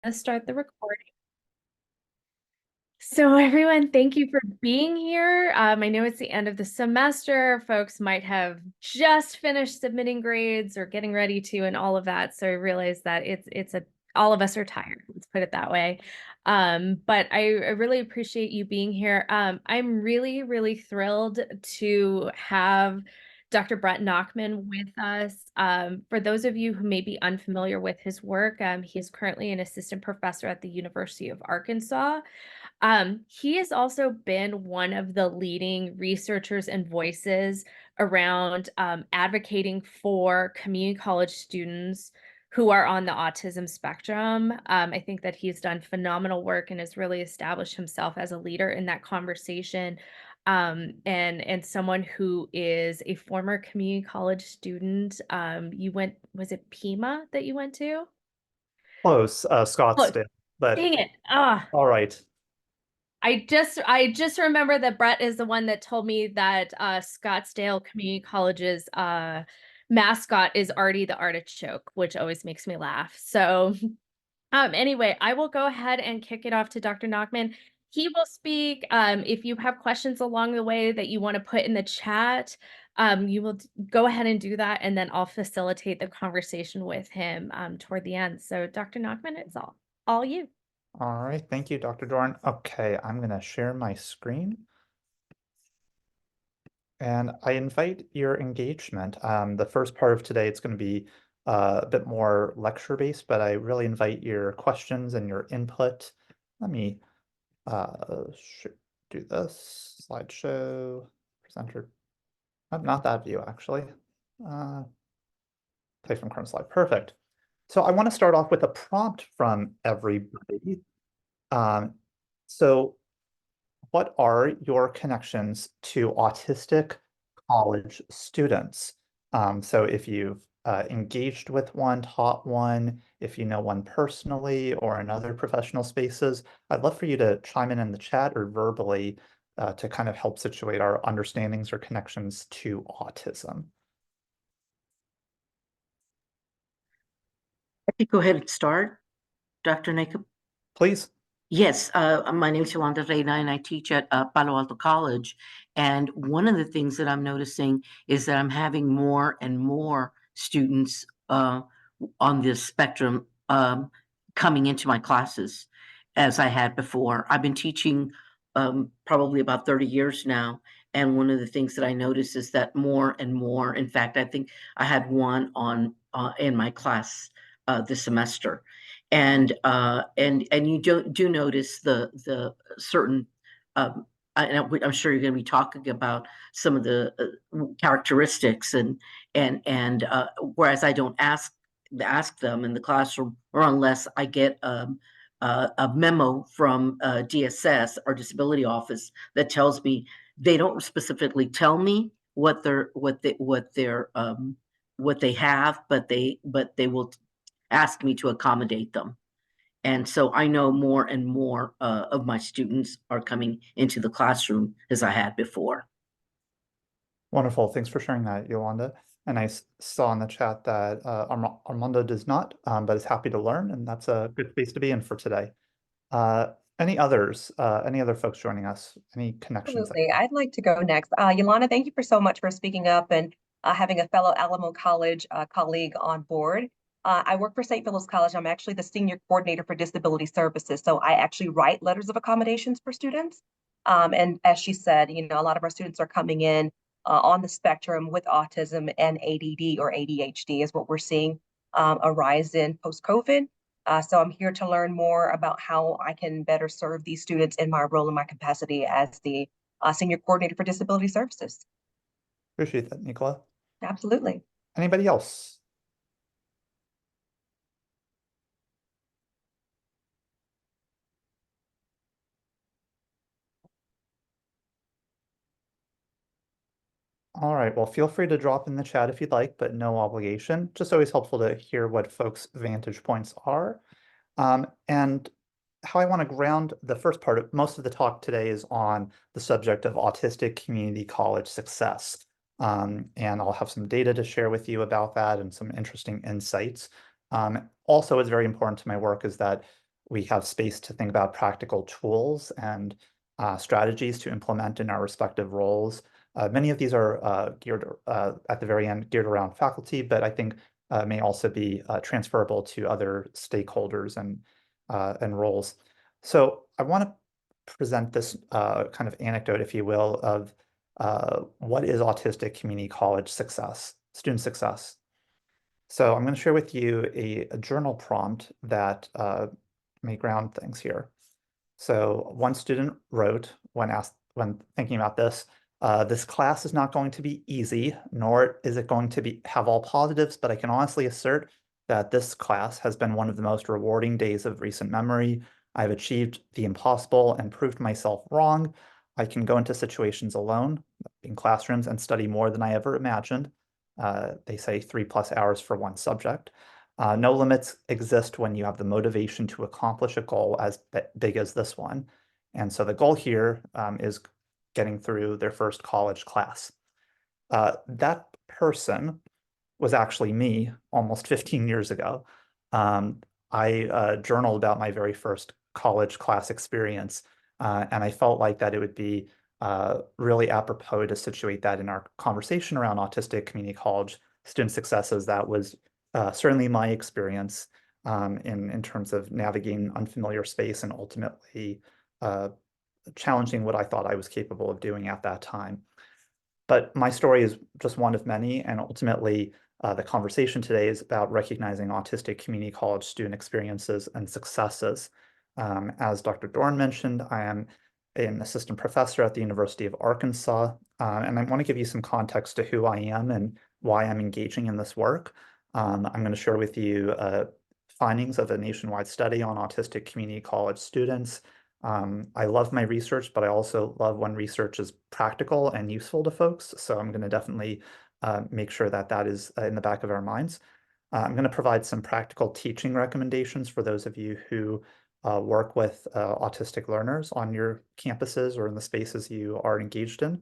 Let's start the recording. So everyone, thank you for being here. I know it's the end of the semester. Folks might have just finished submitting grades or getting ready to and all of that. So I realize that all of us are tired. Let's put it that way. But I really appreciate you being here. I'm really, really thrilled to have Dr. Brett Nachman with us. For those of you who may be unfamiliar with his work, he is currently an assistant professor at the University of Arkansas. He has also been one of the leading researchers and voices around advocating for community college students who are on the autism spectrum. I think that he's done phenomenal work and has really established himself as a leader in that conversation. And someone who is a former community college student. Was it Pima that you went to? Close, Close. Scottsdale, but Dang it. Ah, all right. I just remember that Brett is the one that told me that Scottsdale Community College's mascot is Artie the artichoke, which always makes me laugh. So anyway, I will go ahead and kick it off to Dr. Nachman. He will speak. If you have questions along the way that you want to put in the chat, you will go ahead and do that, and then I'll facilitate the conversation with him toward the end. So Dr. Nachman, it's all you. All right. Thank you, Dr. Dorn. Okay, I'm going to share my screen and I invite your engagement. The first part of today, it's going to be a bit more lecture-based, but I really invite your questions and your input. Let me do this slideshow presenter. Not that view, actually. Uh, Play from current slide. Perfect. So I want to start off with a prompt from everybody. Um, so what are your connections to autistic college students? So if you've engaged with one, taught one, if you know one personally or in other professional spaces, I'd love for you to chime in the chat or verbally to kind of help situate our understandings or connections to autism. I could go ahead and start, Dr. Nacob. Please. Yes, my name is Yolanda Reina, and I teach at Palo Alto College. And one of the things that I'm noticing is that I'm having more and more students on this spectrum coming into my classes as I had before. I've been teaching probably about 30 years now. And one of the things that I notice is that more and more, in fact, I think I had one on in my class this semester, and you do notice the certain. I'm sure you're going to be talking about some of the characteristics, and whereas I don't ask them in the classroom, or unless I get a memo from DSS or Disability Office that tells me, they don't specifically tell me what they have, but they will ask me to accommodate them. And so I know more and more of my students are coming into the classroom as I had before. Wonderful. Thanks for sharing that, Yolanda. And I saw in the chat that Armando does not, but is happy to learn, and that's a good space to be in for today. Any others? Any other folks joining us? Any connections? Absolutely. I'd like to go next. Yolanda, thank you for so much for speaking up and having a fellow Alamo College colleague on board. I work for St. Philip's College. I'm actually the senior coordinator for disability services. So I actually write letters of accommodations for students. And as she said, a lot of our students are coming in on the spectrum with autism, and ADD or ADHD is what we're seeing a rise in post-COVID. So I'm here to learn more about how I can better serve these students in my role and my capacity as the Senior Coordinator for Disability Services. Appreciate that, Nicola. Absolutely. Anybody else? All right, well, feel free to drop in the chat if you'd like, but no obligation. Just always helpful to hear what folks' vantage points are. And how I want to ground the first part of most of the talk today is on the subject of autistic community college success. And I'll have some data to share with you about that and some interesting insights. Also, it's very important to my work is that We have space to think about practical tools and strategies to implement in our respective roles. Many of these are geared at the very end, geared around faculty, but I think may also be transferable to other stakeholders and roles. So I want to present this kind of anecdote, if you will, of what is autistic community college success, student success. So I'm going to share with you a journal prompt that may ground things here. So one student wrote when thinking about this class is not going to be easy, nor is it going to have all positives, but I can honestly assert that this class has been one of the most rewarding days of recent memory. I've achieved the impossible and proved myself wrong. I can go into situations alone in classrooms and study more than I ever imagined. They say 3+ hours for one subject. No limits exist when you have the motivation to accomplish a goal as big as this one. And so the goal here is getting through their first college class. That person was actually me almost 15 years ago. I journaled about my very first college class experience, and I felt like that it would be really apropos to situate that in our conversation around autistic community college student successes. That was certainly my experience in terms of navigating unfamiliar space and ultimately challenging what I thought I was capable of doing at that time. But my story is just one of many, and ultimately the conversation today is about recognizing autistic community college student experiences and successes. As Dr. Dorn mentioned, I am an assistant professor at the University of Arkansas, and I want to give you some context to who I am and why I'm engaging in this work. I'm going to share with you findings of a nationwide study on autistic community college students. I love my research, but I also love when research is practical and useful to folks. So I'm going to definitely make sure that that is in the back of our minds. I'm going to provide some practical teaching recommendations for those of you who work with autistic learners on your campuses or in the spaces you are engaged in,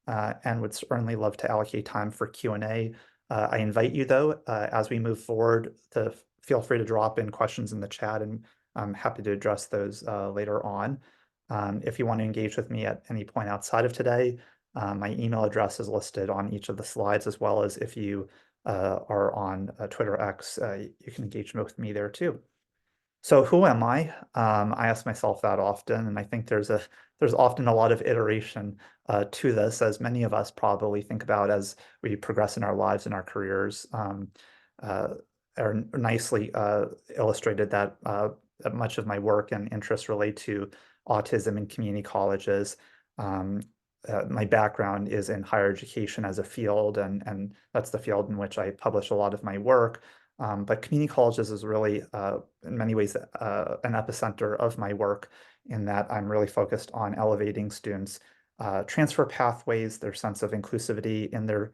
and would certainly love to allocate time for Q&A. I invite you, though, as we move forward, to feel free to drop in questions in the chat, and I'm happy to address those later on. If you want to engage with me at any point outside of today, my email address is listed on each of the slides, as well as if you are on Twitter X, you can engage with me there too. So who am I? I ask myself that often, and I think there's often a lot of iteration to this, as many of us probably think about as we progress in our lives and our careers. Are nicely illustrated that much of my work and interests relate to autism in community colleges. My background is in higher education as a field, and that's the field in which I publish a lot of my work. But community colleges is really, in many ways, an epicenter of my work, in that I'm really focused on elevating students' transfer pathways, their sense of inclusivity in their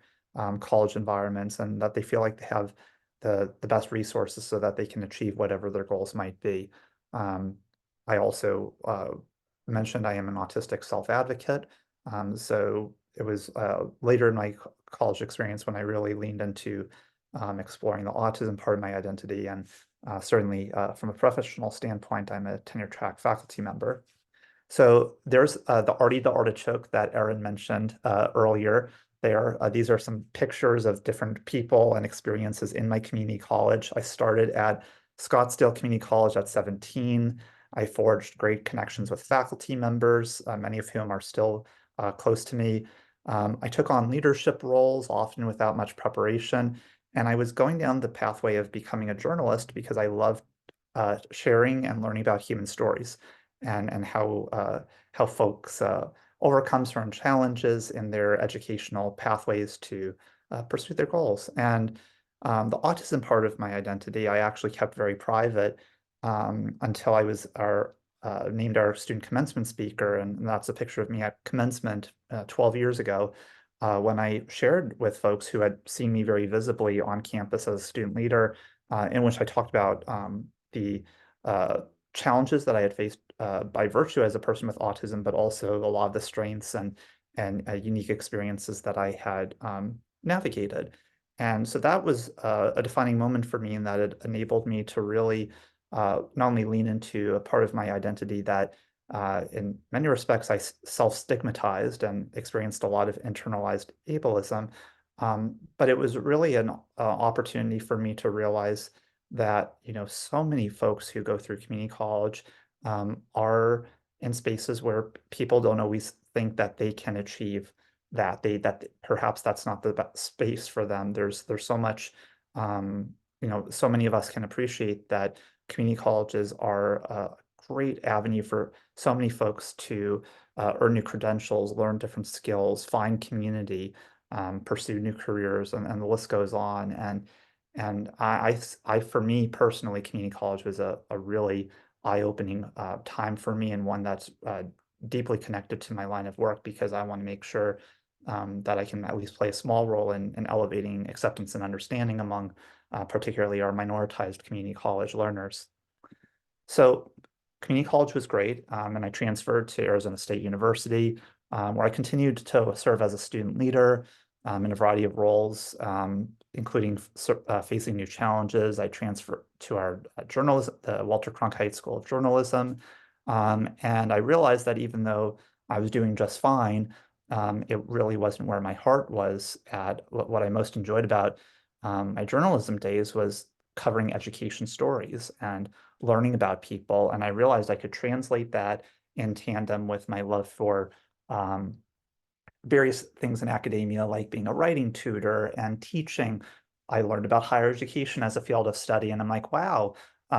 college environments, and that they feel like they have the best resources so that they can achieve whatever their goals might be. I also mentioned I am an autistic self-advocate. So it was later in my college experience when I really leaned into exploring the autism part of my identity. And certainly from a professional standpoint, I'm a tenure track faculty member. So there's the Artie the Artichoke that Erin mentioned earlier. These are some pictures of different people and experiences in my community college. I started at Scottsdale Community College at 17. I forged great connections with faculty members, many of whom are still close to me. I took on leadership roles, often without much preparation, and I was going down the pathway of becoming a journalist because I loved sharing and learning about human stories, and how folks overcome certain challenges in their educational pathways to pursue their goals. And the autism part of my identity, I actually kept very private until I was named our student commencement speaker. And that's a picture of me at commencement 12 years ago, when I shared with folks who had seen me very visibly on campus as a student leader, in which I talked about the challenges that I had faced by virtue as a person with autism, but also a lot of the strengths and unique experiences that I had navigated. And so that was a defining moment for me, in that it enabled me to really not only lean into a part of my identity that in many respects I self-stigmatized and experienced a lot of internalized ableism, but it was really an opportunity for me to realize that, so many folks who go through community college are in spaces where people don't always think that they can achieve that perhaps that's not the best space for them. There's so much, so many of us can appreciate that community colleges are a great avenue for so many folks to earn new credentials, learn different skills, find community, pursue new careers, and the list goes on. And for me personally, community college was a really eye-opening time for me, and one that's deeply connected to my line of work, because I want to make sure that I can at least play a small role in elevating acceptance and understanding among particularly our minoritized community college learners. So community college was great, and I transferred to Arizona State University, where I continued to serve as a student leader in a variety of roles, including facing new challenges. I transferred to our journalism, the Walter Cronkite School of Journalism, and I realized that even though I was doing just fine, it really wasn't where my heart was at. What I most enjoyed about my journalism days was covering education stories and learning about people. And I realized I could translate that in tandem with my love for various things in academia, like being a writing tutor and teaching. I learned about higher education as a field of study, and I'm like, wow,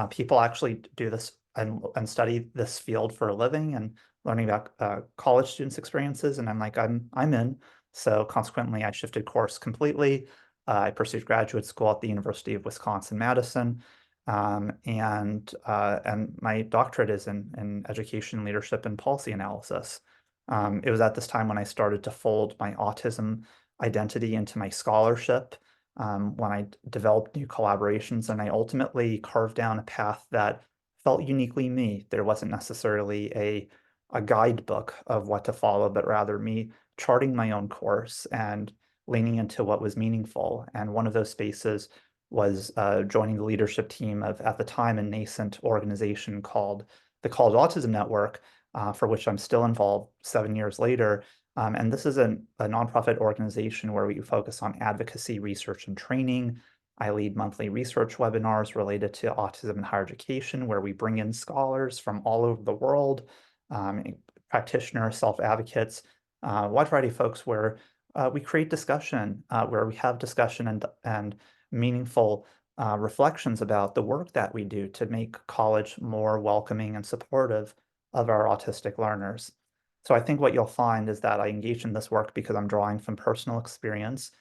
people actually do this and study this field for a living, and learning about college students' experiences. And I'm like, I'm in. So consequently, I shifted course completely. I pursued graduate school at the University of Wisconsin-Madison, and my doctorate is in education, leadership, and policy analysis. It was at this time when I started to fold my autism identity into my scholarship, when I developed new collaborations, and I ultimately carved down a path that felt uniquely me. There wasn't necessarily a guidebook of what to follow, but rather me charting my own course and leaning into what was meaningful. And one of those spaces was joining the leadership team of, at the time, a nascent organization called the College Autism Network, for which I'm still involved 7 years later. And this is a nonprofit organization where we focus on advocacy, research, and training. I lead monthly research webinars related to autism in higher education, where we bring in scholars from all over the world, practitioners, self-advocates, a wide variety of folks, where we create discussion, where we have discussion and meaningful reflections about the work that we do to make college more welcoming and supportive of our autistic learners. So I think what you'll find is that I engage in this work because I'm drawing from personal experience.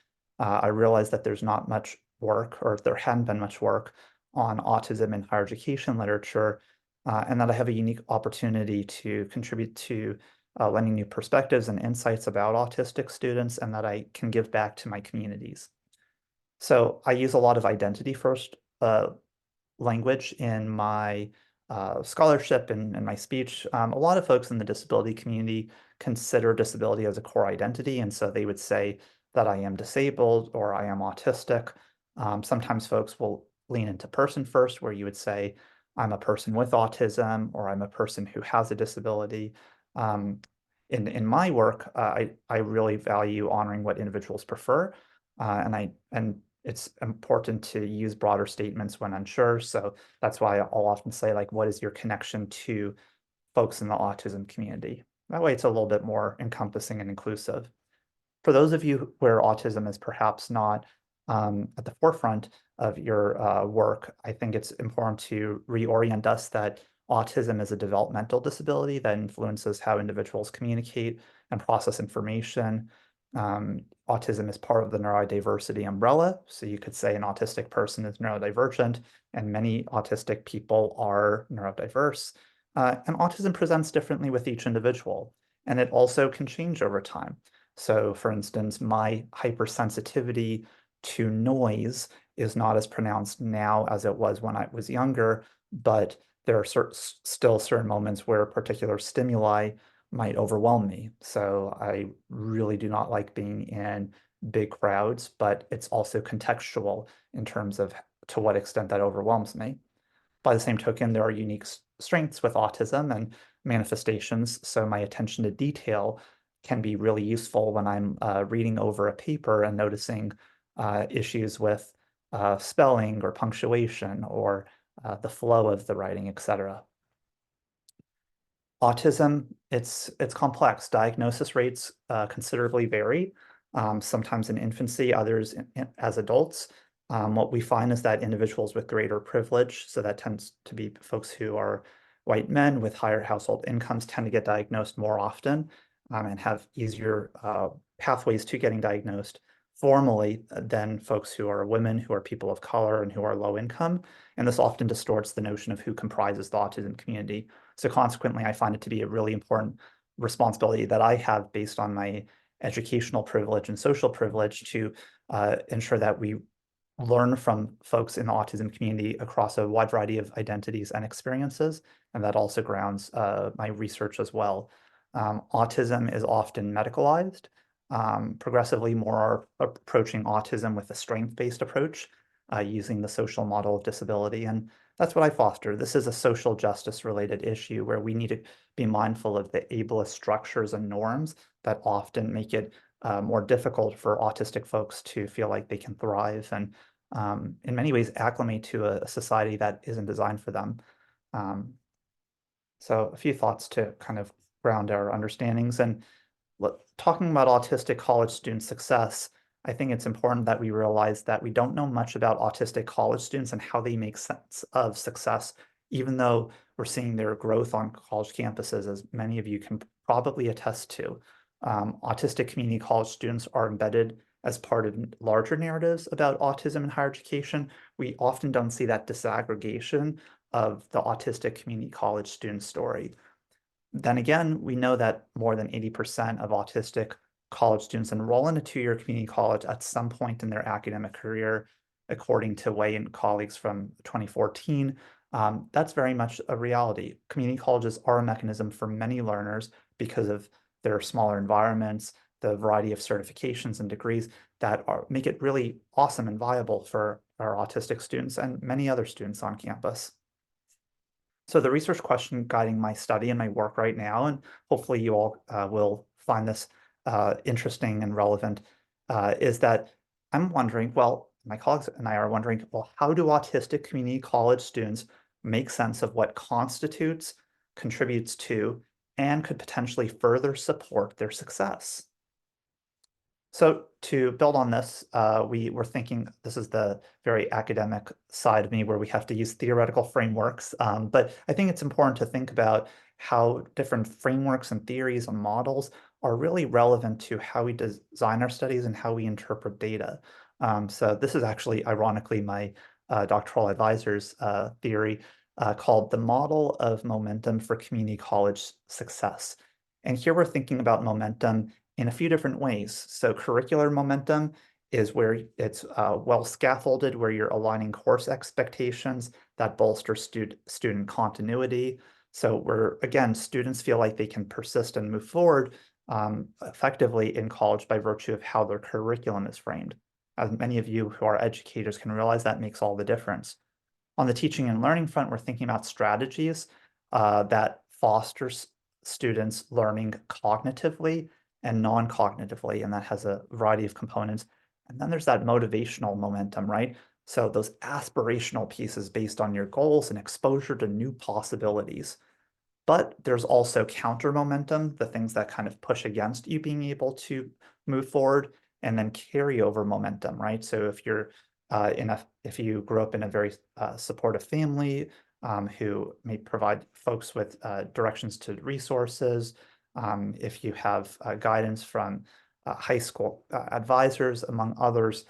I realize that there's not much work, or there hadn't been much work, on autism in higher education literature, and that I have a unique opportunity to contribute to lending new perspectives and insights about autistic students, and that I can give back to my communities. So I use a lot of identity first language in my scholarship and my speech. A lot of folks in the disability community consider disability as a core identity, and so they would say that I am disabled or I am autistic. Sometimes folks will lean into person first, where you would say, I'm a person with autism, or I'm a person who has a disability. Um, in my work, I really value honoring what individuals prefer, and it's important to use broader statements when unsure. So that's why I'll often say, like, what is your connection to folks in the autism community? That way it's a little bit more encompassing and inclusive. For those of you where autism is perhaps not at the forefront of your work, I think it's important to reorient us that autism is a developmental disability that influences how individuals communicate and process information. Autism is part of the neurodiversity umbrella. So you could say an autistic person is neurodivergent, and many autistic people are neurodiverse. And autism presents differently with each individual, and it also can change over time. So for instance, my hypersensitivity to noise is not as pronounced now as it was when I was younger, but there are still certain moments where particular stimuli might overwhelm me. So I really do not like being in big crowds, but it's also contextual in terms of to what extent that overwhelms me. By the same token, there are unique strengths with autism and manifestations, so my attention to detail can be really useful when I'm reading over a paper and noticing issues with spelling or punctuation or the flow of the writing, etc. Autism, it's complex. Diagnosis rates considerably vary, sometimes in infancy, others as adults. What we find is that individuals with greater privilege, so that tends to be folks who are white men with higher household incomes, tend to get diagnosed more often and have easier pathways to getting diagnosed formally than folks who are women, who are people of color, and who are low income. And this often distorts the notion of who comprises the autism community. So consequently, I find it to be a really important responsibility that I have based on my educational privilege and social privilege to ensure that we learn from folks in the autism community across a wide variety of identities and experiences, and that also grounds my research as well. Autism is often medicalized. Progressively more are approaching autism with a strength-based approach using the social model of disability, and that's what I foster. This is a social justice related issue where we need to be mindful of the ableist structures and norms that often make it more difficult for autistic folks to feel like they can thrive and in many ways acclimate to a society that isn't designed for them. So a few thoughts to kind of ground our understandings. And talking about autistic college student success, I think it's important that we realize that we don't know much about autistic college students and how they make sense of success, even though we're seeing their growth on college campuses, as many of you can probably attest to. Autistic community college students are embedded as part of larger narratives about autism in higher education. We often don't see that disaggregation of the autistic community college student story. Then again, we know that more than 80% of autistic college students enroll in a two-year community college at some point in their academic career, according to Wei and colleagues from 2014. That's very much a reality. Community colleges are a mechanism for many learners because of their smaller environments, the variety of certifications and degrees that make it really awesome and viable for our autistic students and many other students on campus. So the research question guiding my study and my work right now, and hopefully you all will find this interesting and relevant, is that I'm wondering, well, my colleagues and I are wondering, well, how do autistic community college students make sense of what constitutes, contributes to, and could potentially further support their success? So to build on this, we were thinking, this is the very academic side of me where we have to use theoretical frameworks, but I think it's important to think about how different frameworks and theories and models are really relevant to how we design our studies and how we interpret data. So this is actually, ironically, my doctoral advisor's theory called the model of momentum for community college success. And here we're thinking about momentum in a few different ways. So curricular momentum is where it's well scaffolded, where you're aligning course expectations that bolster student continuity. So where, again, students feel like they can persist and move forward effectively in college by virtue of how their curriculum is framed. As many of you who are educators can realize, that makes all the difference. On the teaching and learning front, we're thinking about strategies that foster students learning cognitively and non-cognitively, and that has a variety of components. And then there's that motivational momentum, right? So those aspirational pieces based on your goals and exposure to new possibilities. But there's also counter momentum, the things that kind of push against you being able to move forward, and then carryover momentum, right? So if you're if you grew up in a very supportive family who may provide folks with directions to resources, if you have guidance from high school advisors, among others,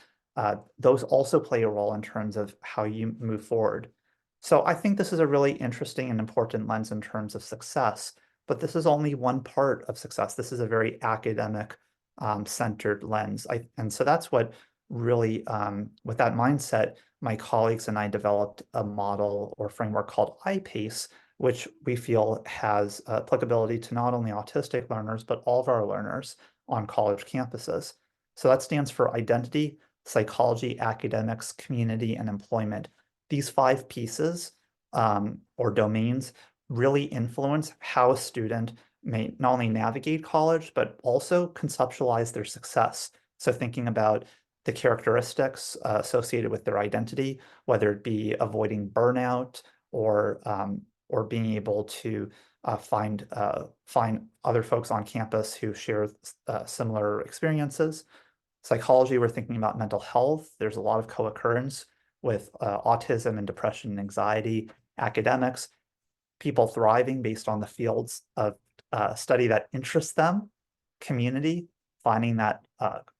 those also play a role in terms of how you move forward. So I think this is a really interesting and important lens in terms of success, but this is only one part of success. This is a very academic centered lens. And so that's what really, with that mindset, my colleagues and I developed a model or framework called iPace, which we feel has applicability to not only autistic learners, but all of our learners on college campuses. So that stands for identity, psychology, academics, community, and employment. These 5 pieces or domains really influence how a student may not only navigate college, but also conceptualize their success. So thinking about the characteristics associated with their identity, whether it be avoiding burnout or being able to find other folks on campus who share similar experiences. Psychology, we're thinking about mental health. There's a lot of co-occurrence with autism and depression and anxiety. Academics, people thriving based on the fields of study that interests them. Community, finding that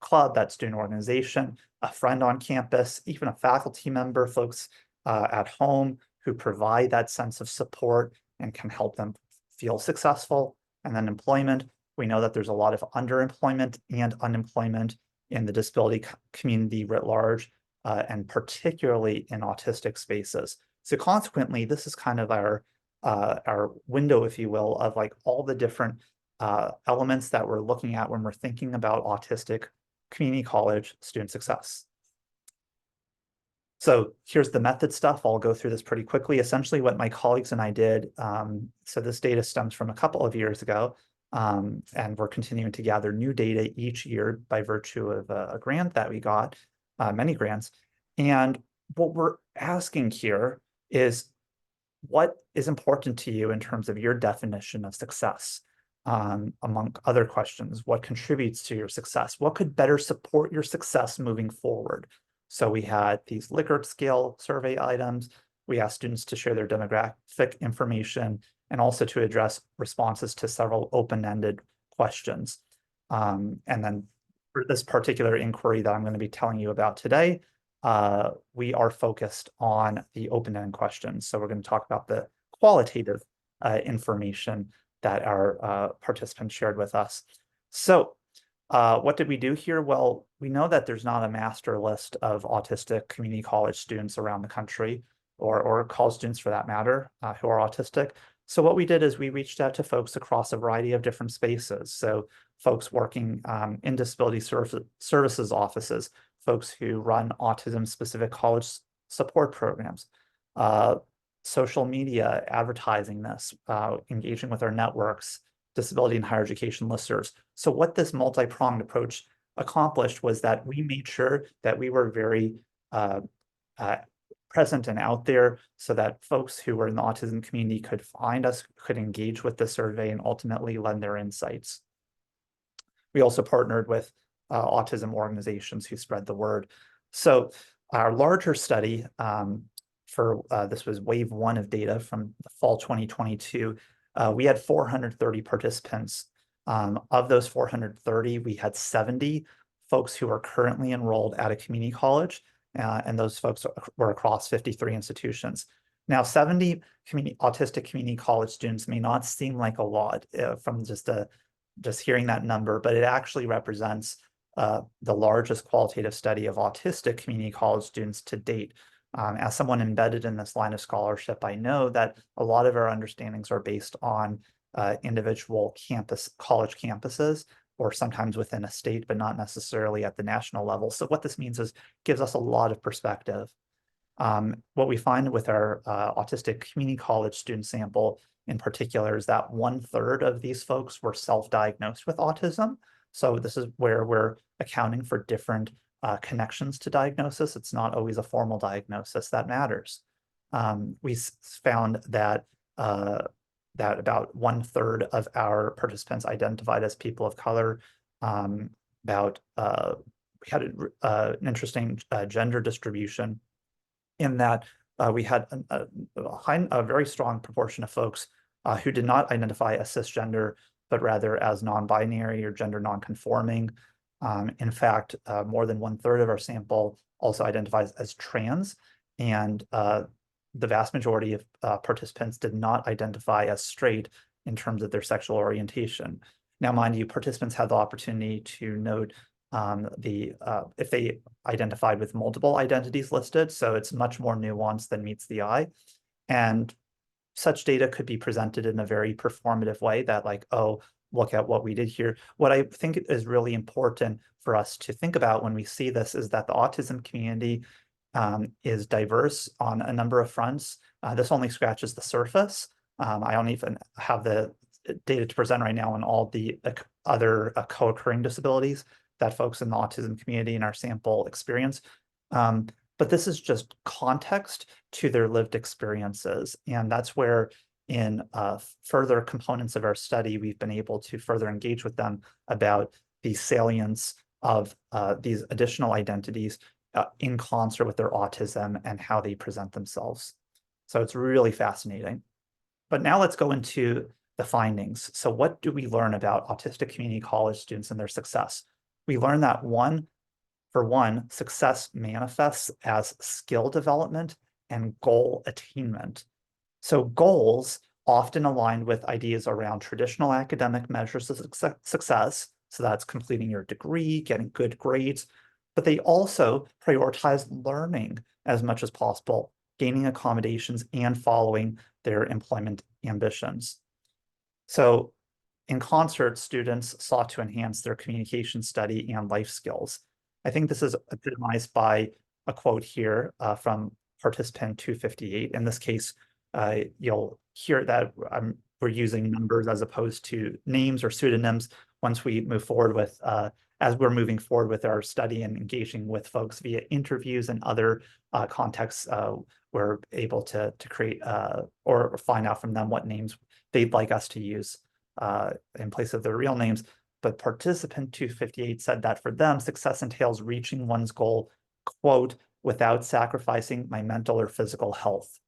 club, that student organization, a friend on campus, even a faculty member, folks at home who provide that sense of support and can help them feel successful. And then employment, we know that there's a lot of underemployment and unemployment in the disability community writ large, and particularly in autistic spaces. So consequently, this is kind of our window, if you will, of like all the different elements that we're looking at when we're thinking about autistic community college student success. So here's the method stuff. I'll go through this pretty quickly. Essentially what my colleagues and I did, so this data stems from a couple of years ago, and we're continuing to gather new data each year by virtue of a grant that we got, many grants. And what we're asking here is, what is important to you in terms of your definition of success? Among other questions, what contributes to your success? What could better support your success moving forward? So we had these Likert scale survey items. We asked students to share their demographic information and also to address responses to several open-ended questions. And then for this particular inquiry that I'm going to be telling you about today, we are focused on the open-ended questions. So we're going to talk about the qualitative information that our participants shared with us. So what did we do here? Well, we know that there's not a master list of autistic community college students around the country, or college students for that matter, who are autistic. So what we did is we reached out to folks across a variety of different spaces. So folks working in disability services offices, folks who run autism-specific college support programs, social media, advertising this, engaging with our networks, disability and higher education listservs. So what this multi-pronged approach accomplished was that we made sure that we were very present and out there so that folks who were in the autism community could find us, could engage with the survey, and ultimately lend their insights. We also partnered with autism organizations who spread the word. So our larger study this was wave 1 of data from the fall 2022. We had 430 participants. Of those 430, we had 70 folks who are currently enrolled at a community college, and those folks were across 53 institutions. Now, 70 autistic community college students may not seem like a lot from just hearing that number, but it actually represents the largest qualitative study of autistic community college students to date. As someone embedded in this line of scholarship, I know that a lot of our understandings are based on individual college campuses, or sometimes within a state, but not necessarily at the national level. So what this means is gives us a lot of perspective. What we find with our autistic community college student sample in particular is that 1/3 of these folks were self-diagnosed with autism. So this is where we're accounting for different connections to diagnosis. It's not always a formal diagnosis that matters. We found that about 1/3 of our participants identified as people of color. We had an interesting gender distribution in that we had a very strong proportion of folks who did not identify as cisgender, but rather as non-binary or gender non-conforming. In fact, more than 1/3 of our sample also identifies as trans, and the vast majority of participants did not identify as straight in terms of their sexual orientation. Now, mind you, participants had the opportunity to note if they identified with multiple identities listed, so it's much more nuanced than meets the eye. And such data could be presented in a very performative way that, like, oh, look at what we did here. What I think is really important for us to think about when we see this is that the autism community is diverse on a number of fronts. This only scratches the surface. I don't even have the data to present right now on all the other co-occurring disabilities that folks in the autism community in our sample experience. But this is just context to their lived experiences. And that's where in further components of our study, we've been able to further engage with them about the salience of these additional identities in concert with their autism and how they present themselves. So it's really fascinating. But now let's go into the findings. So what do we learn about autistic community college students and their success? We learn that for one, success manifests as skill development and goal attainment. So goals often aligned with ideas around traditional academic measures of success. So that's completing your degree, getting good grades, but they also prioritize learning as much as possible, gaining accommodations and following their employment ambitions. So in concert, students sought to enhance their communication, study, and life skills. I think this is epitomized by a quote here from participant 258. In this case, you'll hear that we're using numbers as opposed to names or pseudonyms once we move forward with, as we're moving forward with our study and engaging with folks via interviews and other contexts, we're able to create or find out from them what names they'd like us to use in place of their real names. But participant 258 said that for them, success entails reaching one's goal, quote, without sacrificing my mental or physical health.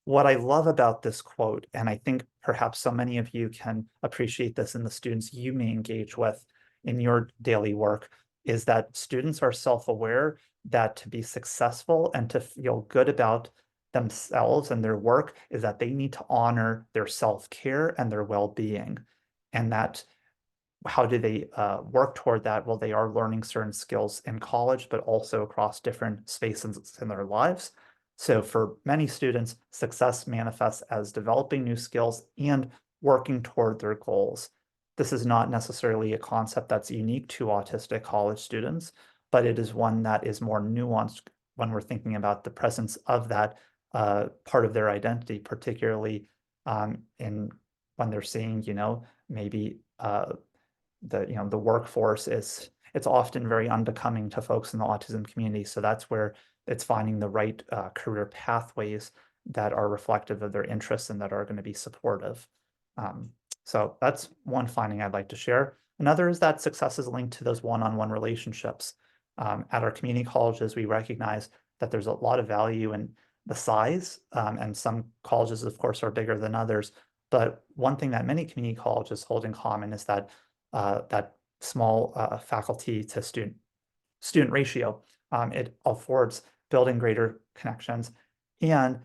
What I love about this quote, and I think perhaps so many of you can appreciate this in the students you may engage with in your daily work, is that students are self-aware that to be successful and to feel good about themselves and their work is that they need to honor their self-care and their well-being. And that how do they work toward that? Well, they are learning certain skills in college, but also across different spaces in their lives. So for many students, success manifests as developing new skills and working toward their goals. This is not necessarily a concept that's unique to autistic college students, but it is one that is more nuanced when we're thinking about the presence of that part of their identity, particularly in when they're seeing, maybe the workforce it's often very unbecoming to folks in the autism community. So that's where it's finding the right career pathways that are reflective of their interests and that are going to be supportive. So that's one finding I'd like to share. Another is that success is linked to those one-on-one relationships. At our community colleges, we recognize that there's a lot of value in the size, and some colleges, of course, are bigger than others. But one thing that many community colleges hold in common is that that small faculty to student ratio. It affords building greater connections, and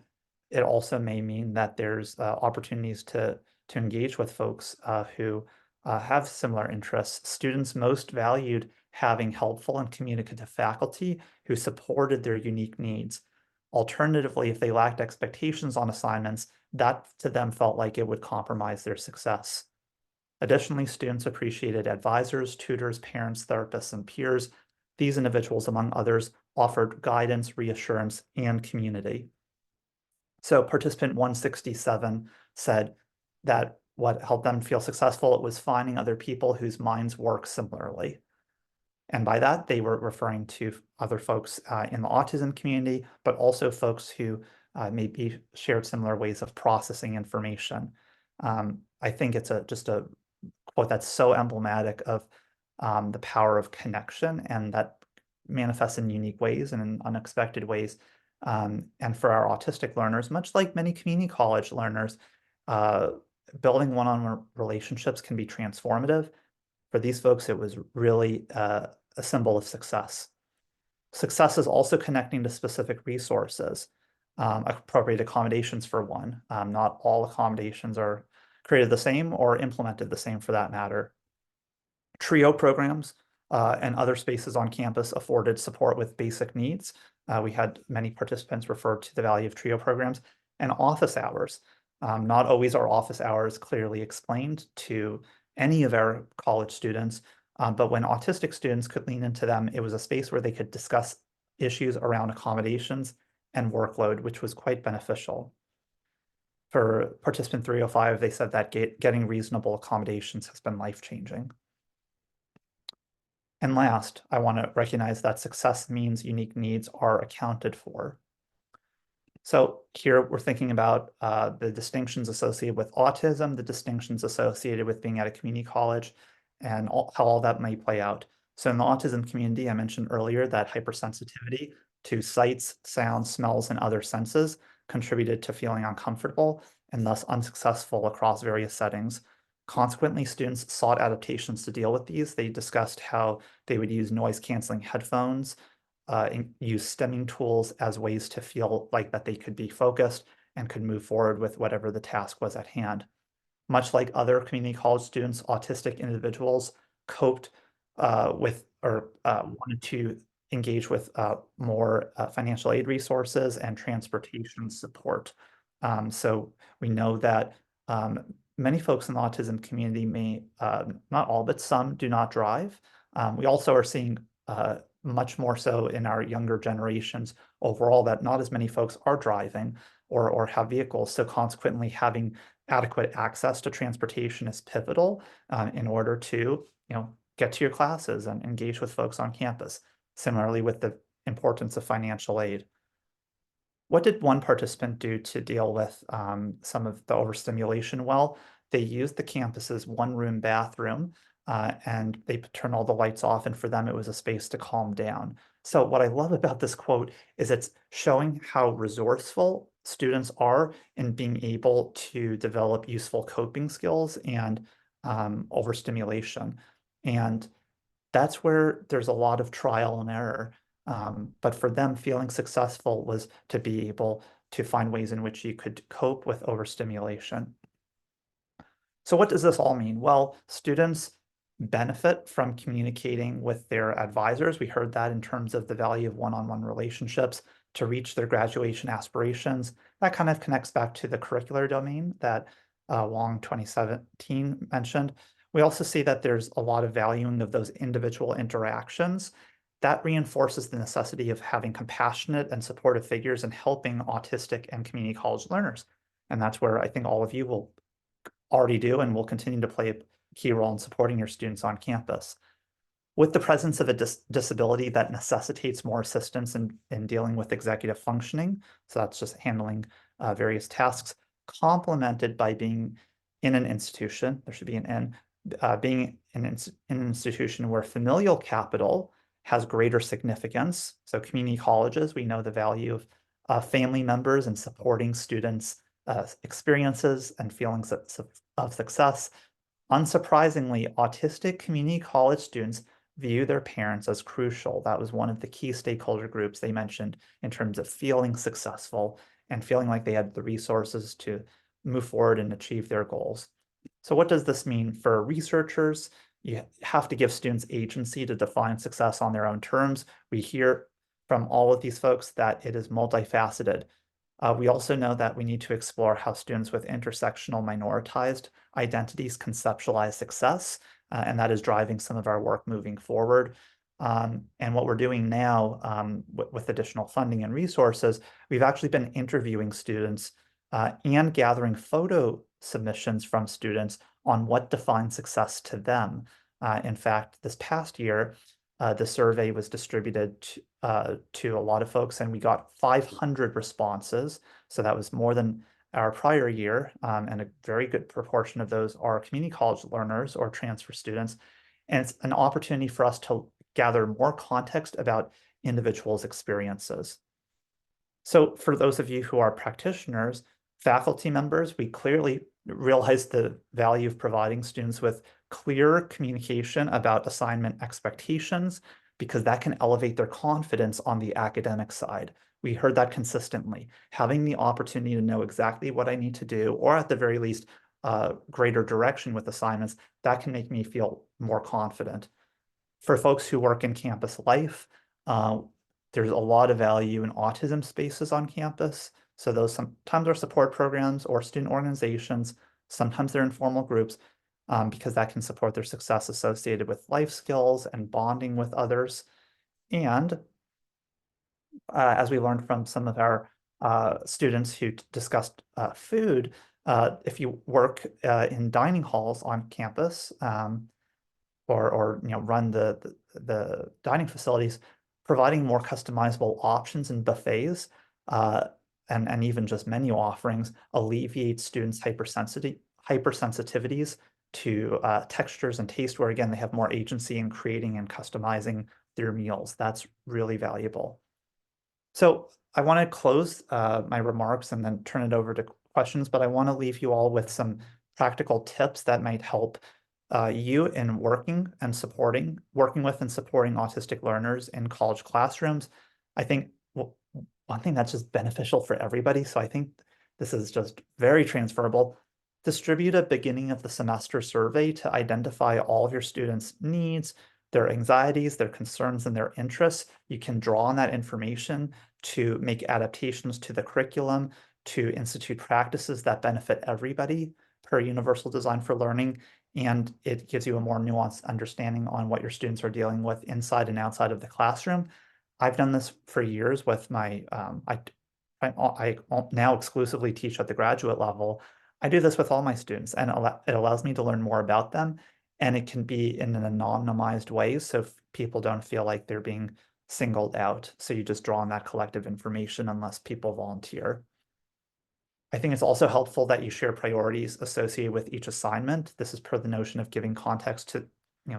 it also may mean that there's opportunities to engage with folks who have similar interests. Students most valued having helpful and communicative faculty who supported their unique needs. Alternatively, if they lacked expectations on assignments, that to them felt like it would compromise their success. Additionally, students appreciated advisors, tutors, parents, therapists, and peers. These individuals, among others, offered guidance, reassurance, and community. So participant 167 said that what helped them feel successful was finding other people whose minds work similarly. And by that, they were referring to other folks in the autism community, but also folks who maybe shared similar ways of processing information. I think it's just a quote that's so emblematic of the power of connection, and that manifests in unique ways and in unexpected ways. And for our autistic learners, much like many community college learners, building one-on-one relationships can be transformative. For these folks, it was really a symbol of success. Success is also connecting to specific resources, appropriate accommodations for one. Not all accommodations are created the same or implemented the same for that matter. TRIO programs and other spaces on campus afforded support with basic needs. We had many participants refer to the value of TRIO programs and office hours. Not always are office hours clearly explained to any of our college students, but when autistic students could lean into them, it was a space where they could discuss issues around accommodations and workload, which was quite beneficial. For participant 305, they said that getting reasonable accommodations has been life-changing. And last, I want to recognize that success means unique needs are accounted for. So here we're thinking about the distinctions associated with autism, the distinctions associated with being at a community college, and how all that may play out. So in the autism community, I mentioned earlier that hypersensitivity to sights, sounds, smells, and other senses contributed to feeling uncomfortable and thus unsuccessful across various settings. Consequently, students sought adaptations to deal with these. They discussed how they would use noise-canceling headphones, use stemming tools as ways to feel like that they could be focused and could move forward with whatever the task was at hand. Much like other community college students, autistic individuals coped with or wanted to engage with more financial aid resources and transportation support. So we know that many folks in the autism community may, not all, but some do not drive. We also are seeing much more so in our younger generations overall that not as many folks are driving or have vehicles. So consequently, having adequate access to transportation is pivotal in order to, get to your classes and engage with folks on campus. Similarly, with the importance of financial aid. What did one participant do to deal with some of the overstimulation? Well, they used the campus's one-room bathroom and they turned all the lights off, and for them, it was a space to calm down. So what I love about this quote is it's showing how resourceful students are in being able to develop useful coping skills and overstimulation. And that's where there's a lot of trial and error. But for them, feeling successful was to be able to find ways in which you could cope with overstimulation. So what does this all mean? Well, students benefit from communicating with their advisors. We heard that in terms of the value of one-on-one relationships to reach their graduation aspirations. That kind of connects back to the curricular domain that Wong 2017 mentioned. We also see that there's a lot of valuing of those individual interactions. That reinforces the necessity of having compassionate and supportive figures and helping autistic and community college learners. And that's where I think all of you will already do and will continue to play a key role in supporting your students on campus. With the presence of a disability that necessitates more assistance in dealing with executive functioning, so that's just handling various tasks, complemented by being in an institution, there should be an N, being in an institution where familial capital has greater significance. So community colleges, we know the value of family members and supporting students' experiences and feelings of success. Unsurprisingly, autistic community college students view their parents as crucial. That was one of the key stakeholder groups they mentioned in terms of feeling successful and feeling like they had the resources to move forward and achieve their goals. So what does this mean for researchers? You have to give students agency to define success on their own terms. We hear from all of these folks that it is multifaceted. We also know that we need to explore how students with intersectional minoritized identities conceptualize success, and that is driving some of our work moving forward. And what we're doing now with additional funding and resources, we've actually been interviewing students and gathering photo submissions from students on what defines success to them. In fact, this past year, the survey was distributed to a lot of folks, and we got 500 responses. So that was more than our prior year, and a very good proportion of those are community college learners or transfer students. And it's an opportunity for us to gather more context about individuals' experiences. So for those of you who are practitioners, faculty members, we clearly realize the value of providing students with clear communication about assignment expectations, because that can elevate their confidence on the academic side. We heard that consistently. Having the opportunity to know exactly what I need to do, or at the very least, greater direction with assignments, that can make me feel more confident. For folks who work in campus life, there's a lot of value in autism spaces on campus. So those sometimes are support programs or student organizations, sometimes they're informal groups, because that can support their success associated with life skills and bonding with others. And as we learned from some of our students who discussed food, if you work in dining halls on campus, or run the dining facilities, providing more customizable options and buffets, and even just menu offerings alleviates students' hypersensitivities to textures and taste, where again they have more agency in creating and customizing their meals. That's really valuable. So I want to close my remarks and then turn it over to questions, but I want to leave you all with some practical tips that might help you in working with and supporting autistic learners in college classrooms. I think one thing that's just beneficial for everybody, so I think this is just very transferable. Distribute a beginning of the semester survey to identify all of your students' needs, their anxieties, their concerns, and their interests. You can draw on that information to make adaptations to the curriculum, to institute practices that benefit everybody per universal design for learning. And it gives you a more nuanced understanding on what your students are dealing with inside and outside of the classroom. I've done this for years with my, I now exclusively teach at the graduate level. I do this with all my students, and it allows me to learn more about them, and it can be in an anonymized way, so people don't feel like they're being singled out. So you just draw on that collective information unless people volunteer. I think it's also helpful that you share priorities associated with each assignment. This is per the notion of giving context to,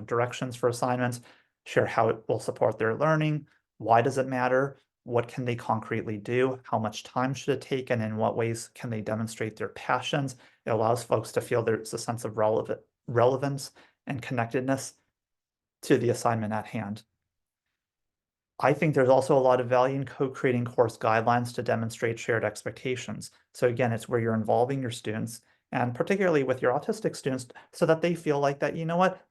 directions for assignments, share how it will support their learning, why does it matter, what can they concretely do, how much time should it take, and in what ways can they demonstrate their passions. It allows folks to feel there's a sense of relevance and connectedness to the assignment at hand. I think there's also a lot of value in co-creating course guidelines to demonstrate shared expectations. So again, it's where you're involving your students, and particularly with your autistic students, so that they feel like that,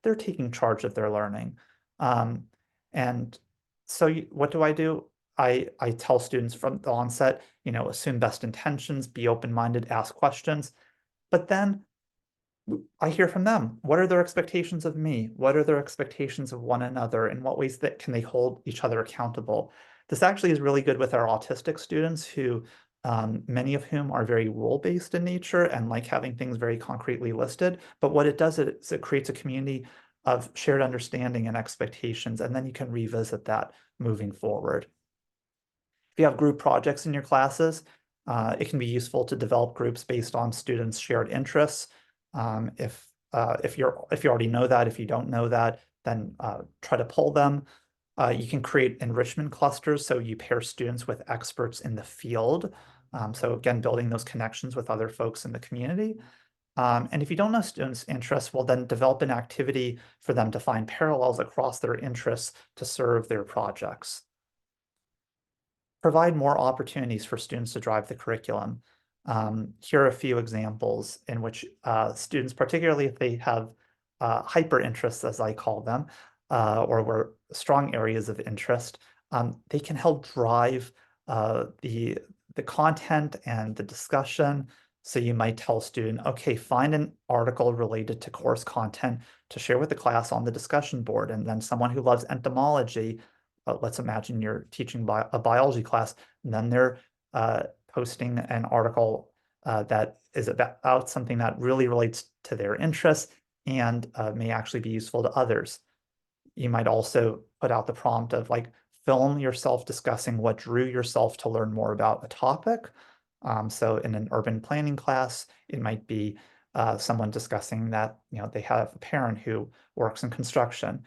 they're taking charge of their learning. And so what do? I tell students from the onset, assume best intentions, be open-minded, ask questions, but then I hear from them. What are their expectations of me? What are their expectations of one another? In what ways that can they hold each other accountable? This actually is really good with our autistic students, who many of whom are very rule-based in nature and like having things very concretely listed. But what it does is it creates a community of shared understanding and expectations, and then you can revisit that moving forward. If you have group projects in your classes, it can be useful to develop groups based on students' shared interests. If you already know that, if you don't know that, then try to pull them. You can create enrichment clusters, so you pair students with experts in the field. So again, building those connections with other folks in the community. And if you don't know students' interests, well, then develop an activity for them to find parallels across their interests to serve their projects. Provide more opportunities for students to drive the curriculum. Here are a few examples in which students, particularly if they have hyper interests, as I call them, or were strong areas of interest, they can help drive the content and the discussion. So you might tell a student, okay, find an article related to course content to share with the class on the discussion board. And then someone who loves entomology, let's imagine you're teaching a biology class, and then they're posting an article that is about something that really relates to their interests and may actually be useful to others. You might also put out the prompt of film yourself discussing what drew yourself to learn more about a topic. So in an urban planning class, it might be someone discussing that they have a parent who works in construction,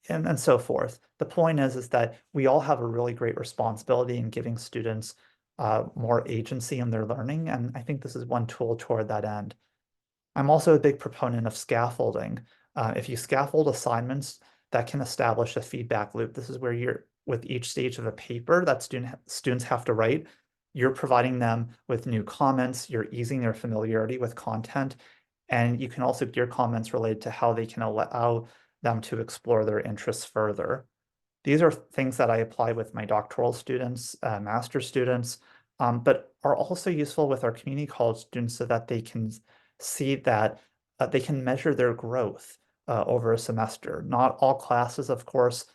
and so forth. The point is that we all have a really great responsibility in giving students more agency in their learning, and I think this is one tool toward that end. I'm also a big proponent of scaffolding. If you scaffold assignments, that can establish a feedback loop. This is where with each stage of a paper that students have to write, you're providing them with new comments, you're easing their familiarity with content, and you can also gear comments related to how they can allow them to explore their interests further. These are things that I apply with my doctoral students, master's students, but are also useful with our community college students so that they can see that they can measure their growth over a semester. Not all classes, of course,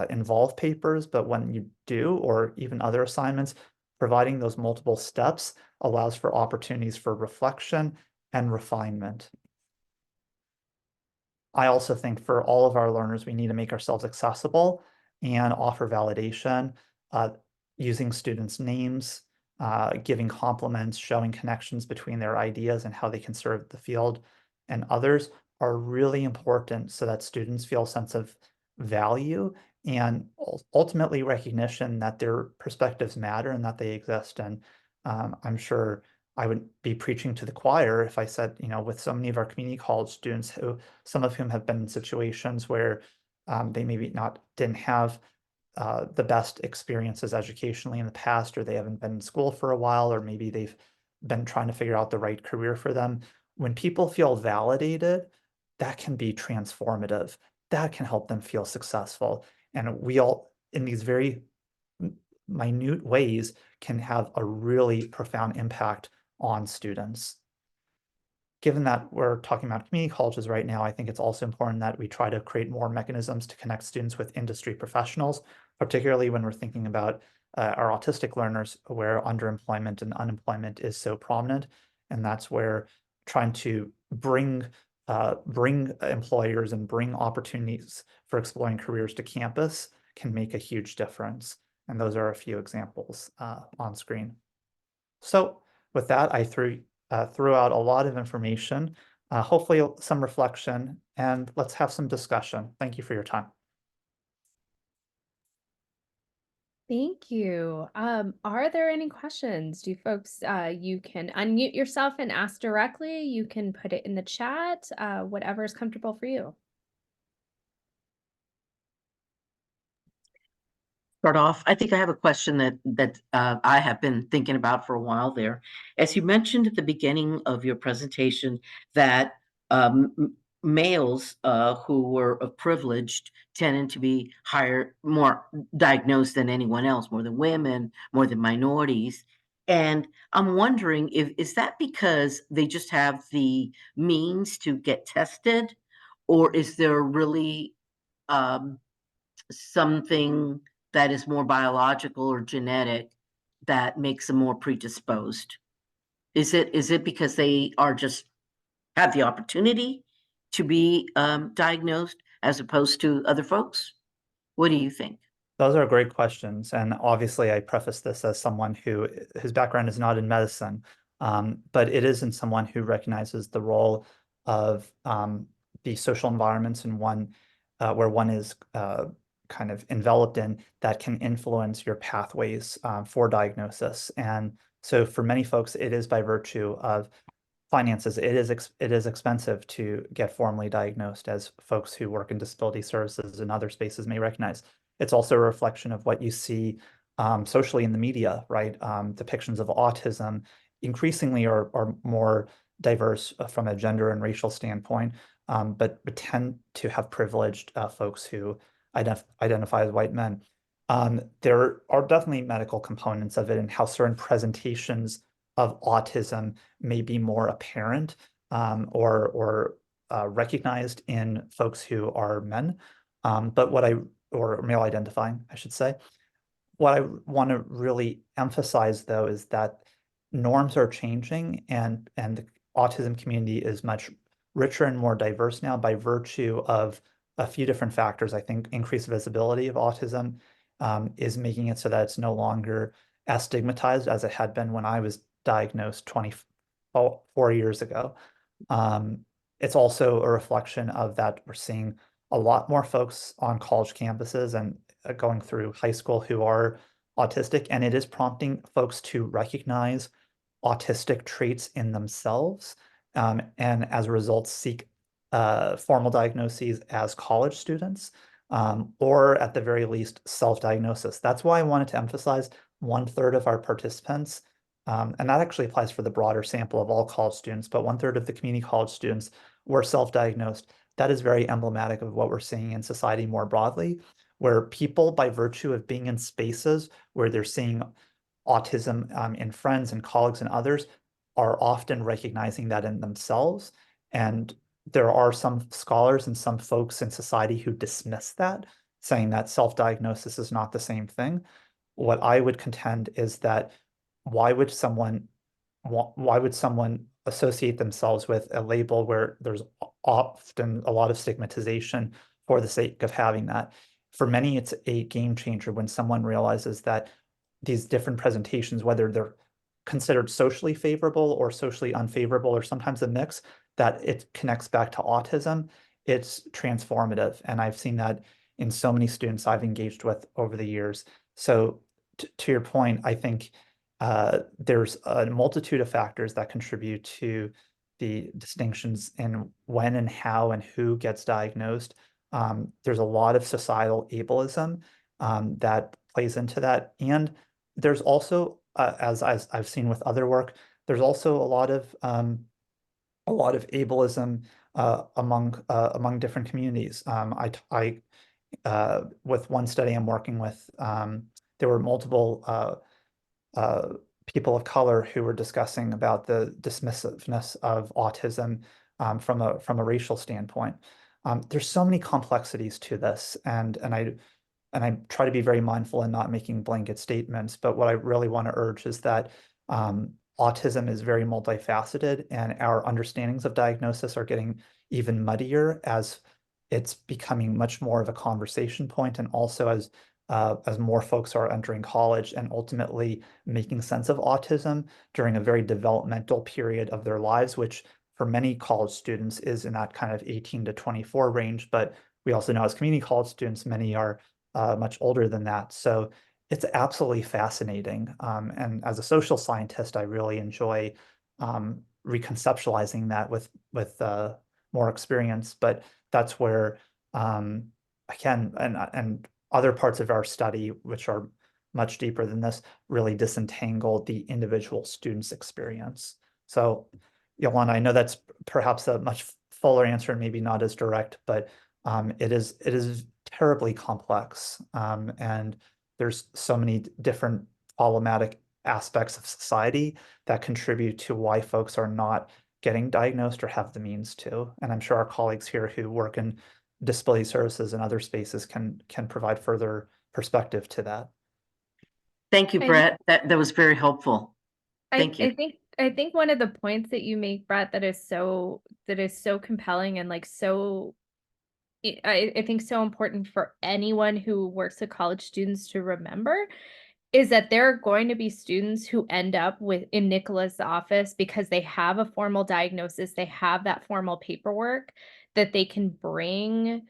involve papers, but when you do, or even other assignments, providing those multiple steps allows for opportunities for reflection and refinement. I also think for all of our learners, we need to make ourselves accessible and offer validation, using students' names, giving compliments, showing connections between their ideas and how they can serve the field and others are really important so that students feel a sense of value and ultimately recognition that their perspectives matter and that they exist. And I'm sure I would be preaching to the choir if I said, with so many of our community college students some of whom have been in situations where they maybe didn't have the best experiences educationally in the past, or they haven't been in school for a while, or maybe they've been trying to figure out the right career for them. When people feel validated, that can be transformative. That can help them feel successful. And we all, in these very minute ways, can have a really profound impact on students. Given that we're talking about community colleges right now, I think it's also important that we try to create more mechanisms to connect students with industry professionals, particularly when we're thinking about our autistic learners where underemployment and unemployment is so prominent. And that's where trying to bring employers and bring opportunities for exploring careers to campus can make a huge difference. And those are a few examples on screen. So with that, I threw out a lot of information, hopefully some reflection, and let's have some discussion. Thank you for your time. Thank you. Are there any questions? Do folks, you can unmute yourself and ask directly. You can put it in the chat, whatever is comfortable for you. Start off. I think I have a question that I have been thinking about for a while there. As you mentioned at the beginning of your presentation, that males who were privileged tended to be more diagnosed than anyone else, more than women, more than minorities. And I'm wondering is that because they just have the means to get tested, or is there really something that is more biological or genetic that makes them more predisposed? Is it because they are just have the opportunity to be diagnosed as opposed to other folks? What do you think? Those are great questions. And obviously, I preface this as someone whose background is not in medicine, but it is in someone who recognizes the role of the social environments and where one is kind of enveloped in that can influence your pathways for diagnosis. And so for many folks, it is by virtue of finances. It is expensive to get formally diagnosed, as folks who work in disability services and other spaces may recognize. It's also a reflection of what you see socially in the media, right? Depictions of autism increasingly are more diverse from a gender and racial standpoint, but tend to have privileged folks who identify as white men. There are definitely medical components of it and how certain presentations of autism may be more apparent or recognized in folks who are men, or male identifying, I should say. What I want to really emphasize, though, is that norms are changing and the autism community is much richer and more diverse now by virtue of a few different factors. I think increased visibility of autism is making it so that it's no longer as stigmatized as it had been when I was diagnosed 24 years ago. It's also a reflection of that we're seeing a lot more folks on college campuses and going through high school who are autistic, and it is prompting folks to recognize autistic traits in themselves, and as a result seek formal diagnoses as college students, or at the very least self-diagnosis. That's why I wanted to emphasize 1/3 of our participants, and that actually applies for the broader sample of all college students, but 1/3 of the community college students were self-diagnosed. That is very emblematic of what we're seeing in society more broadly, where people, by virtue of being in spaces where they're seeing autism in friends and colleagues and others, are often recognizing that in themselves. And there are some scholars and some folks in society who dismiss that, saying that self-diagnosis is not the same thing. What I would contend is that why would someone associate themselves with a label where there's often a lot of stigmatization for the sake of having that? For many, it's a game changer when someone realizes that these different presentations, whether they're considered socially favorable or socially unfavorable, or sometimes a mix, that it connects back to autism. It's transformative. And I've seen that in so many students I've engaged with over the years. So to your point, I think there's a multitude of factors that contribute to the distinctions in when and how and who gets diagnosed. There's a lot of societal ableism that plays into that. And there's also, as I've seen with other work, there's also a lot of ableism among different communities. With one study I'm working with, there were multiple people of color who were discussing about the dismissiveness of autism from a racial standpoint. There's so many complexities to this, and I try to be very mindful in not making blanket statements, but what I really want to urge is that autism is very multifaceted, and our understandings of diagnosis are getting even muddier as it's becoming much more of a conversation point, and also as more folks are entering college and ultimately making sense of autism during a very developmental period of their lives, which for many college students is in that kind of 18 to 24 range. But we also know as community college students, many are much older than that. So it's absolutely fascinating. And as a social scientist, I really enjoy reconceptualizing that with more experience. But that's where again, and other parts of our study, which are much deeper than this, really disentangle the individual student's experience. So, Yolanda, I know that's perhaps a much fuller answer and maybe not as direct, but it is terribly complex, and there's so many different problematic aspects of society that contribute to why folks are not getting diagnosed or have the means to. And I'm sure our colleagues here who work in disability services and other spaces can provide further perspective to that. Thank you, Brett. That was very helpful. Thank you. I think one of the points that you make, Brett, that is so compelling and like so I think so important for anyone who works with college students to remember is that there are going to be students who end up in Nicola's office because they have a formal diagnosis, they have that formal paperwork that they can bring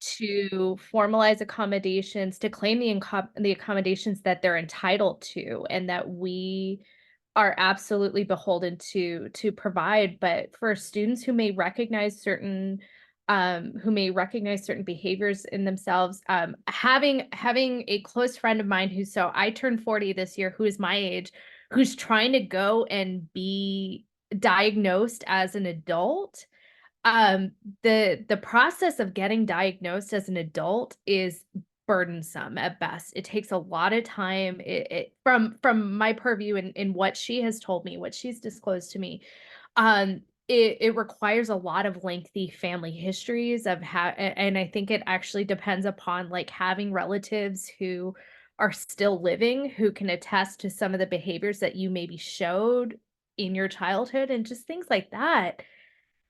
to formalize accommodations, to claim the accommodations that they're entitled to, and that we are absolutely beholden to provide. But for students who may recognize certain behaviors in themselves, having a close friend of mine so I turned 40 this year, who is my age, who's trying to go and be diagnosed as an adult. The process of getting diagnosed as an adult is burdensome at best. It takes a lot of time. From my purview in what she has told me, what she's disclosed to me, it requires a lot of lengthy family histories of and I think it actually depends upon like having relatives who are still living, who can attest to some of the behaviors that you maybe showed in your childhood and just things like that.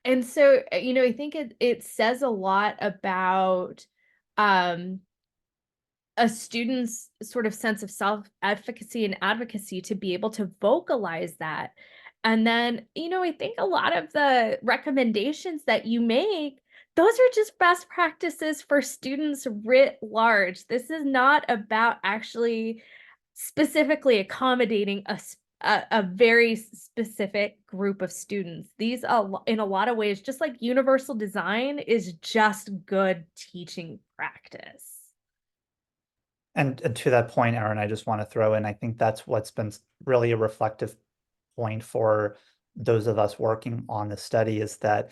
And so, I think it says a lot about um a student's sort of sense of self-efficacy and advocacy to be able to vocalize that. And then, I think a lot of the recommendations that you make, those are just best practices for students writ large. This is not about actually specifically accommodating a very specific group of students. These are, in a lot of ways, just like universal design is just good teaching practice. And to that point, Aaron, I just want to throw in, I think that's what's been really a reflective point for those of us working on the study is that,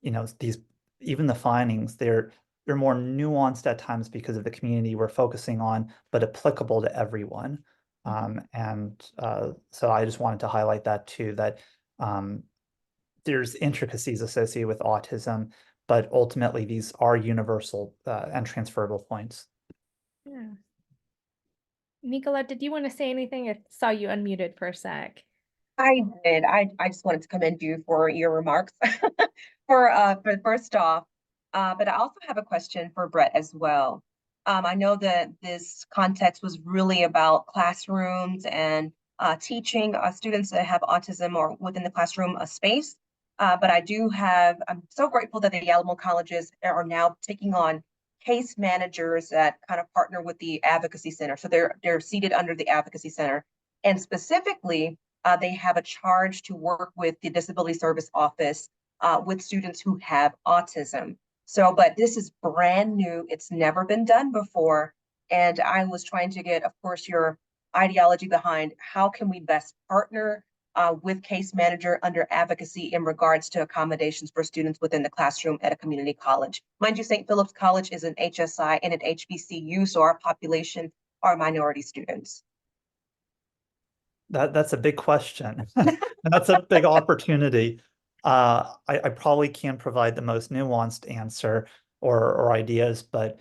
even the findings, they're more nuanced at times because of the community we're focusing on, but applicable to everyone. So I just wanted to highlight that too, that there's intricacies associated with autism, but ultimately these are universal and transferable points. Yeah. Nicola, did you want to say anything? I saw you unmuted for a sec. I did. I just wanted to commend you for your remarks. For first off, but I also have a question for Brett as well. I know that this context was really about classrooms and teaching students that have autism or within the classroom a space. But I'm so grateful that the Alamo colleges are now taking on case managers that kind of partner with the advocacy center. So they're seated under the advocacy center, and specifically they have a charge to work with the disability service office with students who have autism. So, but this is brand new. It's never been done before. And I was trying to get, of course, your ideology behind how can we best partner with case manager under advocacy in regards to accommodations for students within the classroom at a community college. Mind you, St. Philip's College is an HSI and an HBCU, so our population are minority students. That's a big question. And that's a big opportunity. I probably can't provide the most nuanced answer or ideas, but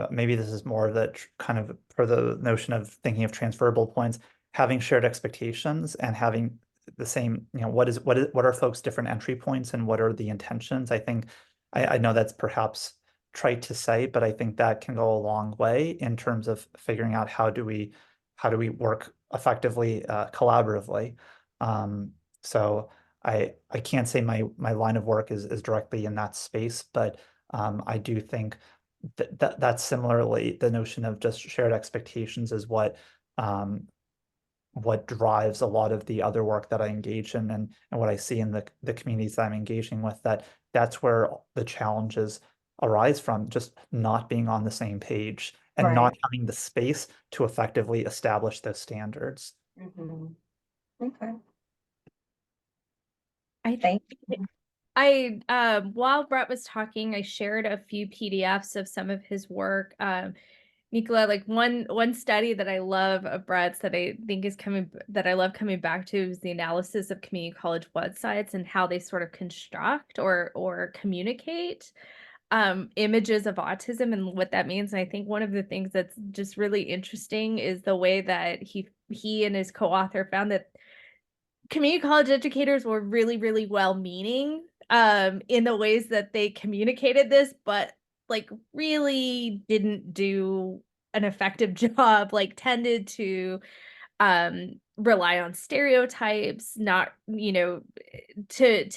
maybe this is more of the kind of for the notion of thinking of transferable points, having shared expectations and having the same, what are folks' different entry points and what are the intentions? I think I know that's perhaps trite to say, but I think that can go a long way in terms of figuring out how do we work effectively, collaboratively. So I can't say my line of work is directly in that space, but I do think that's similarly the notion of just shared expectations is what drives a lot of the other work that I engage in and what I see in the communities that I'm engaging with, that's where the challenges arise from, just not being on the same page and not Right. having the space to effectively establish those standards. Mhm. Okay. I Thank you. while Brett was talking, I shared a few PDFs of some of his work. Nicola, like one study that I love of Brett's that I think is that I love coming back to is the analysis of community college websites and how they sort of construct or communicate images of autism and what that means. And I think one of the things that's just really interesting is the way that he and his co-author found that community college educators were really, really well-meaning in the ways that they communicated this, but like really didn't do an effective job, like tended to rely on stereotypes, not, to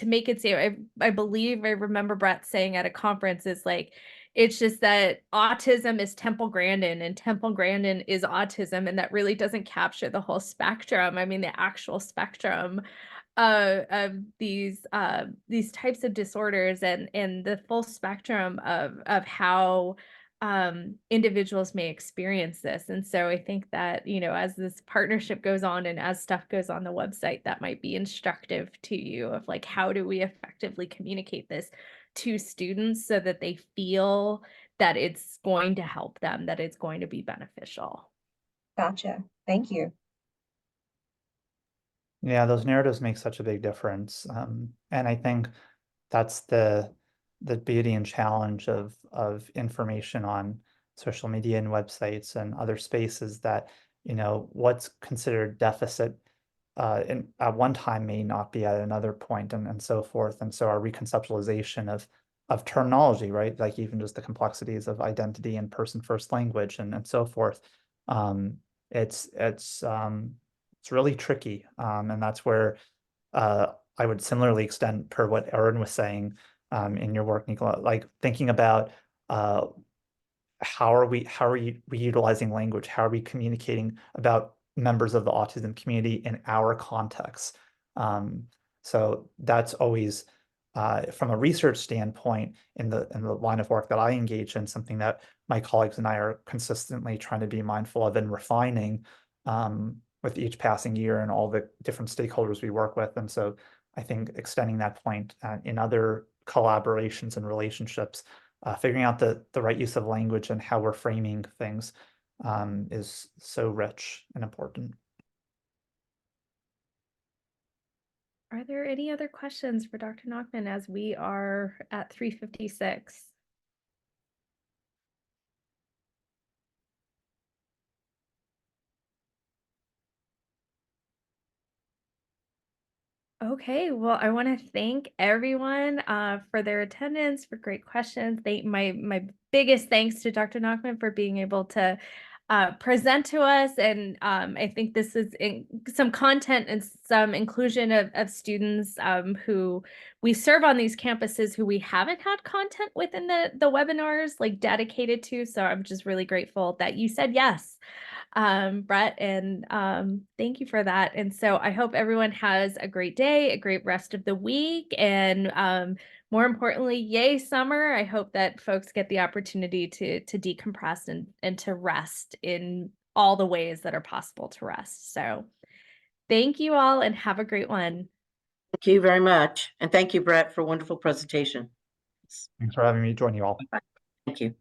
make it seem, I believe I remember Brett saying at a conference is like, it's just that autism is Temple Grandin and Temple Grandin is autism, and that really doesn't capture the whole spectrum. I mean, the actual spectrum of these types of disorders and the full spectrum of how individuals may experience this. And so I think that, as this partnership goes on and as stuff goes on the website, that might be instructive to you of like, how do we effectively communicate this to students so that they feel that it's going to help them, that it's going to be beneficial. Gotcha. Thank you. Yeah, those narratives make such a big difference. And I think that's the beauty and challenge of information on social media and websites and other spaces that, what's considered deficit at one time may not be at another point and so forth. And so our reconceptualization of terminology, right? Like even just the complexities of identity and person first language and so forth. Um, it's really tricky. And that's where I would similarly extend per what Erin was saying in your work, Nicola, like thinking about how are we utilizing language? How are we communicating about members of the autism community in our context? So that's always from a research standpoint in the line of work that I engage in, something that my colleagues and I are consistently trying to be mindful of and refining with each passing year and all the different stakeholders we work with. And so I think extending that point in other collaborations and relationships, figuring out the right use of language and how we're framing things is so rich and important. Are there any other questions for Dr. Nachman as we are at 3:56? Okay, well, I want to thank everyone for their attendance, for great questions. My biggest thanks to Dr. Nachman for being able to present to us, and I think this is some content and some inclusion of students who we serve on these campuses who we haven't had content within the webinars like dedicated to. So I'm just really grateful that you said yes, Brett, and thank you for that. And so I hope everyone has a great day, a great rest of the week, and more importantly, yay summer. I hope that folks get the opportunity to decompress and to rest in all the ways that are possible to rest. So thank you all and have a great one. Thank you very much. And thank you, Brett, for a wonderful presentation. Thanks for having me join you all. Thank you.